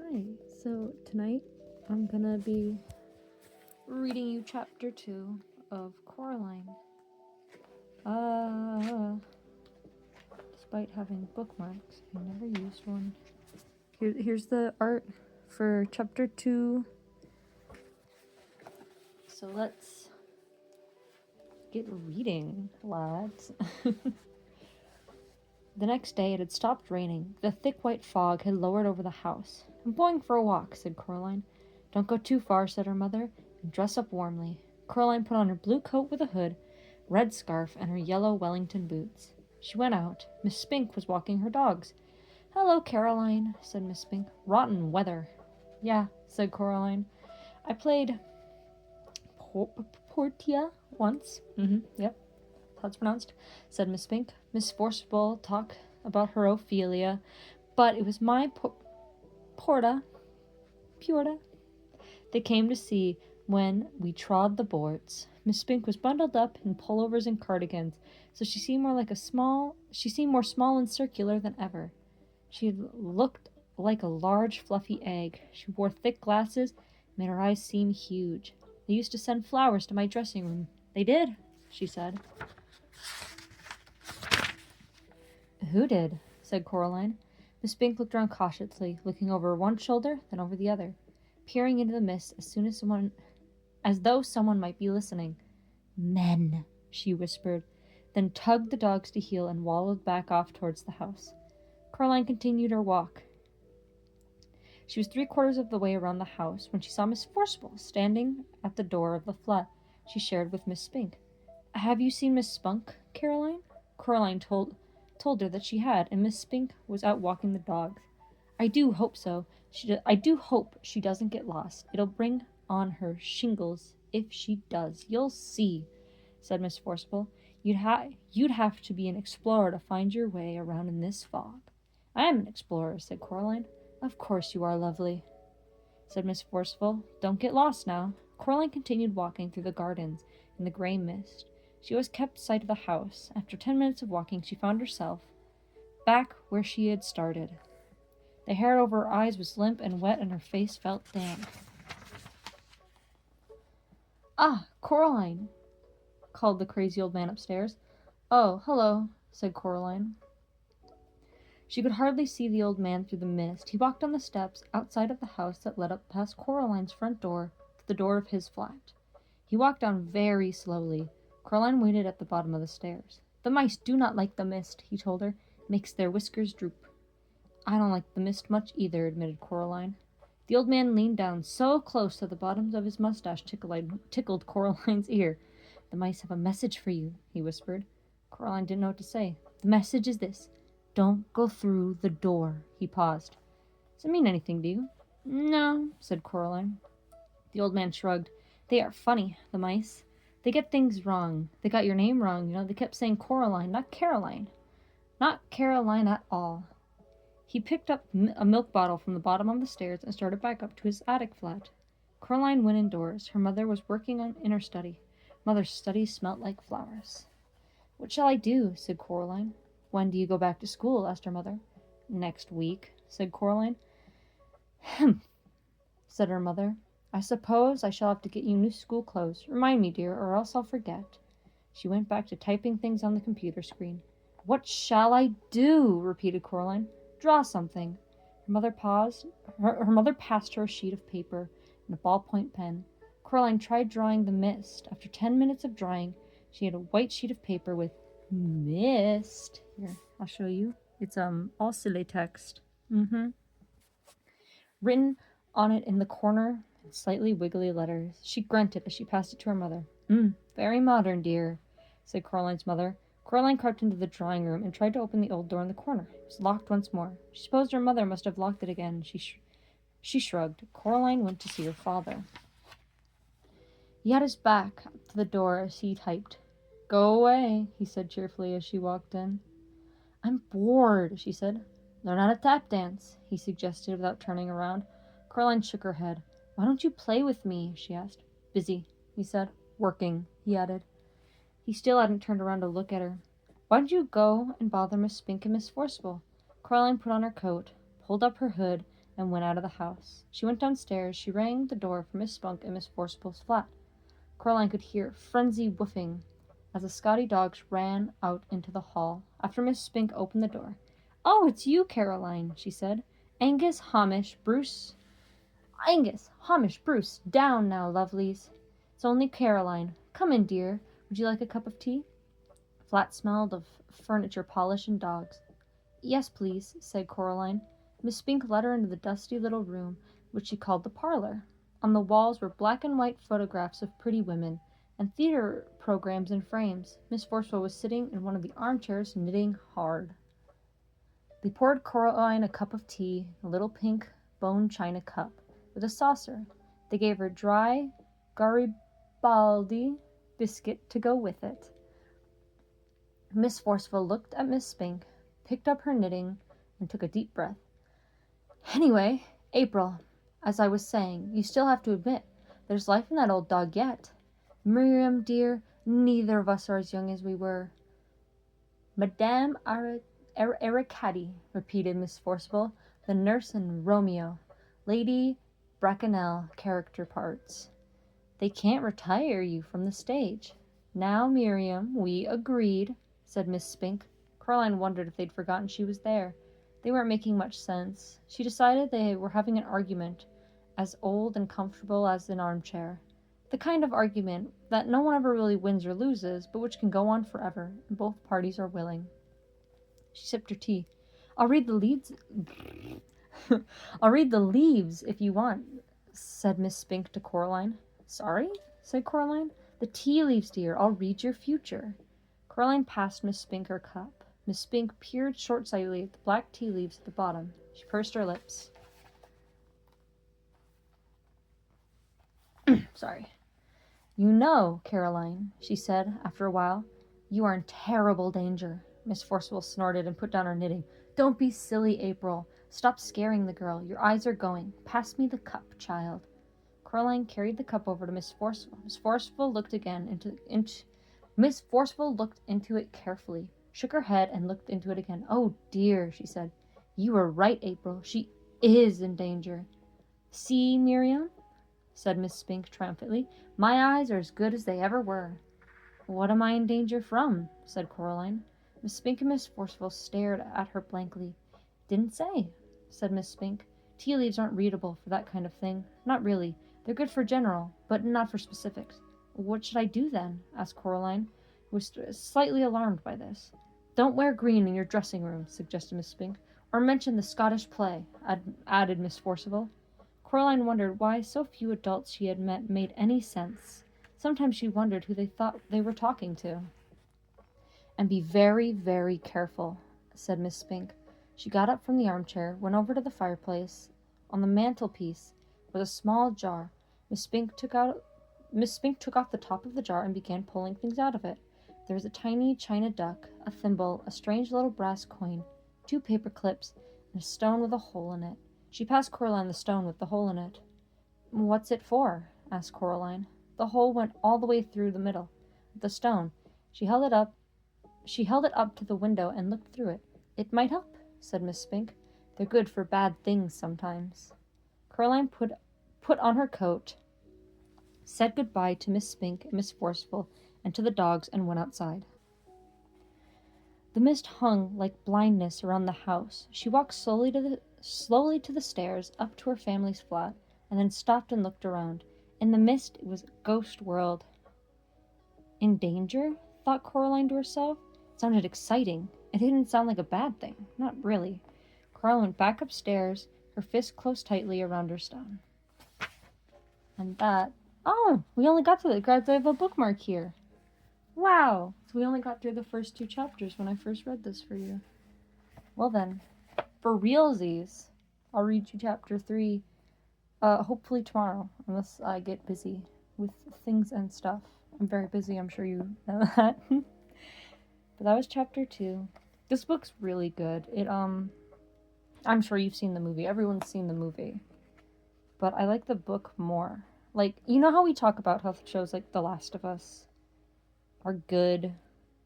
Hi, so tonight I'm gonna be reading you chapter 2 of Coraline. Despite having bookmarks, I never used one. Here's the art for chapter 2. So let's get reading, lads. The next day it had stopped raining. The thick white fog had lowered over the house. "I'm going for a walk," said Coraline. "Don't go too far," said her mother, "and dress up warmly." Coraline put on her blue coat with a hood, red scarf, and her yellow Wellington boots. She went out. Miss Spink was walking her dogs. "Hello, Caroline," said Miss Spink. "Rotten weather." "Yeah," said Coraline. "I played Portia once." Yep. How it's pronounced, said Miss Spink. Miss Forcible talked about her Ophelia, but it was my Purta they came to see when we trod the boards. Miss Spink was bundled up in pullovers and cardigans, so she seemed more small and circular than ever. She looked like a large fluffy egg. She wore thick glasses, made her eyes seem huge. "They used to send flowers to my dressing room." "They did," she said. "Who did?" said Coraline. Miss Spink looked around cautiously, looking over one shoulder, then over the other, peering into the mist as though someone might be listening. "Men," she whispered, then tugged the dogs to heel and wallowed back off towards the house. Coraline continued her walk. She was 3/4 of the way around the house when she saw Miss Forcible standing at the door of the flat she shared with Miss Spink. "Have you seen Miss Spunk, Caroline?" Coraline told her that she had, and Miss Spink was out walking the dogs. "I do hope so. I do hope she doesn't get lost. It'll bring on her shingles if she does. You'll see," said Miss Forcible. You'd have to be an explorer to find your way around in this fog." "I am an explorer," said Coraline. "Of course you are, lovely," said Miss Forcible. "Don't get lost now." Coraline continued walking through the gardens in the grey mist. She always kept sight of the house. After 10 minutes of walking, she found herself back where she had started. The hair over her eyes was limp and wet, and her face felt damp. "Ah, Coraline," called the crazy old man upstairs. "Oh, hello," said Coraline. She could hardly see the old man through the mist. He walked on the steps outside of the house that led up past Coraline's front door to the door of his flat. He walked down very slowly. Coraline waited at the bottom of the stairs. "The mice do not like the mist," he told her. "It makes their whiskers droop." "I don't like the mist much either," admitted Coraline. The old man leaned down so close that the bottoms of his mustache tickled Coraline's ear. "The mice have a message for you," he whispered. Coraline didn't know what to say. "The message is this: don't go through the door." He paused. "Does it mean anything to you?" "No," said Coraline. The old man shrugged. "They are funny, the mice. They get things wrong. They got your name wrong, They kept saying Coraline, not Caroline. Not Caroline at all." He picked up a milk bottle from the bottom of the stairs and started back up to his attic flat. Coraline went indoors. Her mother was working in her study. Mother's study smelt like flowers. "What shall I do?" said Coraline. "When do you go back to school?" asked her mother. "Next week," said Coraline. "Humph," said her mother. "I suppose I shall have to get you new school clothes. Remind me, dear, or else I'll forget." She went back to typing things on the computer screen. "What shall I do?" repeated Coraline. "Draw something." Her mother paused. Her mother passed her a sheet of paper and a ballpoint pen. Coraline tried drawing the mist. After 10 minutes of drawing, she had a white sheet of paper with mist. Here, I'll show you. It's all silly text. Written on it in the corner in slightly wiggly letters. She grunted as she passed it to her mother. Very modern, dear," said Coraline's mother. Coraline crept into the drawing room and tried to open the old door in the corner. It was locked once more. She supposed her mother must have locked it again. She shrugged. Coraline went to see her father. He had his back to the door as he typed. "Go away," he said cheerfully as she walked in. "I'm bored," she said. "Learn how to tap dance," he suggested without turning around. Coraline shook her head. "Why don't you play with me?" she asked. "Busy," he said. "Working," he added. He still hadn't turned around to look at her. "Why don't you go and bother Miss Spink and Miss Forcible?" Coraline put on her coat, pulled up her hood, and went out of the house. She went downstairs. She rang the door for Miss Spunk and Miss Forcible's flat. Coraline could hear frenzied woofing as the Scotty dogs ran out into the hall. After Miss Spink opened the door. "Oh, it's you, Caroline," she said. Angus, Hamish, Bruce, down now, lovelies. It's only Caroline. Come in, dear. Would you like a cup of tea?" Flat smelled of furniture, polish, and dogs. "Yes, please," said Coraline. Miss Spink led her into the dusty little room, which she called the parlor. On the walls were black and white photographs of pretty women, and theater programs in frames. Miss Forceful was sitting in one of the armchairs, knitting hard. They poured Coraline a cup of tea, a little pink bone china cup, with a saucer. They gave her dry Garibaldi biscuit to go with it. Miss Forceful looked at Miss Spink, picked up her knitting, and took a deep breath. "Anyway, April, as I was saying, you still have to admit, there's life in that old dog yet. Miriam, dear, neither of us are as young as we were." "Madame Aricati," repeated Miss Forcible, "the nurse in Romeo. Lady Bracknell character parts. They can't retire you from the stage." "Now, Miriam, we agreed," said Miss Spink. Caroline wondered if they'd forgotten she was there. They weren't making much sense. She decided they were having an argument, as old and comfortable as an armchair. The kind of argument that no one ever really wins or loses, but which can go on forever, and both parties are willing. She sipped her tea. I'll read the leaves if you want," said Miss Spink to Coraline. "Sorry?" said Coraline. "The tea leaves, dear. I'll read your future." Coraline passed Miss Spink her cup. Miss Spink peered short-sightedly at the black tea leaves at the bottom. She pursed her lips. Sorry. "You know, Caroline," she said after a while, "you are in terrible danger." Miss Forcible snorted and put down her knitting. "Don't be silly, April. Stop scaring the girl. Your eyes are going. Pass me the cup, child." Coraline carried the cup over to Miss Forcible. Miss Forcible looked into it carefully, shook her head, and looked into it again. "Oh, dear," she said. "You were right, April. She is in danger." "See, Miriam," said Miss Spink triumphantly. "My eyes are as good as they ever were." "What am I in danger from?" said Coraline. Miss Spink and Miss Forcible stared at her blankly. "Didn't say," said Miss Spink. "Tea leaves aren't readable for that kind of thing. Not really. They're good for general, but not for specifics." "What should I do, then?" asked Coraline, who was slightly alarmed by this. "Don't wear green in your dressing room," suggested Miss Spink. "Or mention the Scottish play," added Miss Forcible. Coraline wondered why so few adults she had met made any sense. Sometimes she wondered who they thought they were talking to. "And be very, very careful," said Miss Spink. She got up from the armchair, went over to the fireplace. On the mantelpiece was a small jar. Miss Spink took off the top of the jar and began pulling things out of it. There was a tiny china duck, a thimble, a strange little brass coin, 2 paper clips, and a stone with a hole in it. She passed Coraline the stone with the hole in it. "What's it for?" asked Coraline. "The hole went all the way through the middle of the stone." She held it up to the window and looked through it. "It might help," said Miss Spink. "They're good for bad things sometimes." Caroline put on her coat, said goodbye to Miss Spink and Miss Forceful and to the dogs, and went outside. The mist hung like blindness around the house. She walked slowly to the stairs, up to her family's flat, and then stopped and looked around. In the mist, it was a ghost world. "In danger?" thought Coraline to herself. It sounded exciting. It didn't sound like a bad thing. Not really. Coraline went back upstairs, her fist closed tightly around her stone. And that... Oh, we only got to the... I have a bookmark here. Wow! So we only got through the first 2 chapters when I first read this for you. Well then, for realsies, I'll read you chapter 3, hopefully tomorrow, unless I get busy with things and stuff. I'm very busy, I'm sure you know that. But that was chapter 2. This book's really good. I'm sure you've seen the movie. Everyone's seen the movie. But I like the book more. Like, you know how we talk about how shows like The Last of Us are good,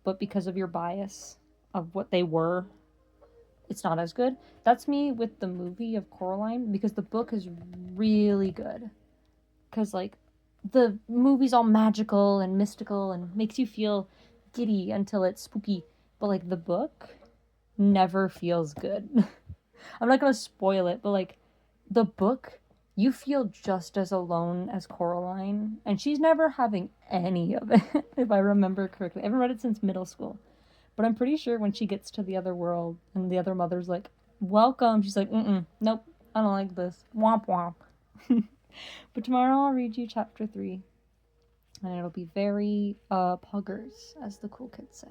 but because of your bias of what they were, it's not as good. That's me with the movie of Coraline, because the book is really good. Because, like, the movie's all magical and mystical and makes you feel giddy until it's spooky. But, like, the book never feels good. I'm not gonna spoil it, but, like, the book, you feel just as alone as Coraline. And she's never having any of it, if I remember correctly. I haven't read it since middle school. But I'm pretty sure when she gets to the other world and the other mother's like, welcome, she's like, nope, I don't like this. Womp womp. But tomorrow I'll read you chapter 3. And it'll be very, poggers, as the cool kids say.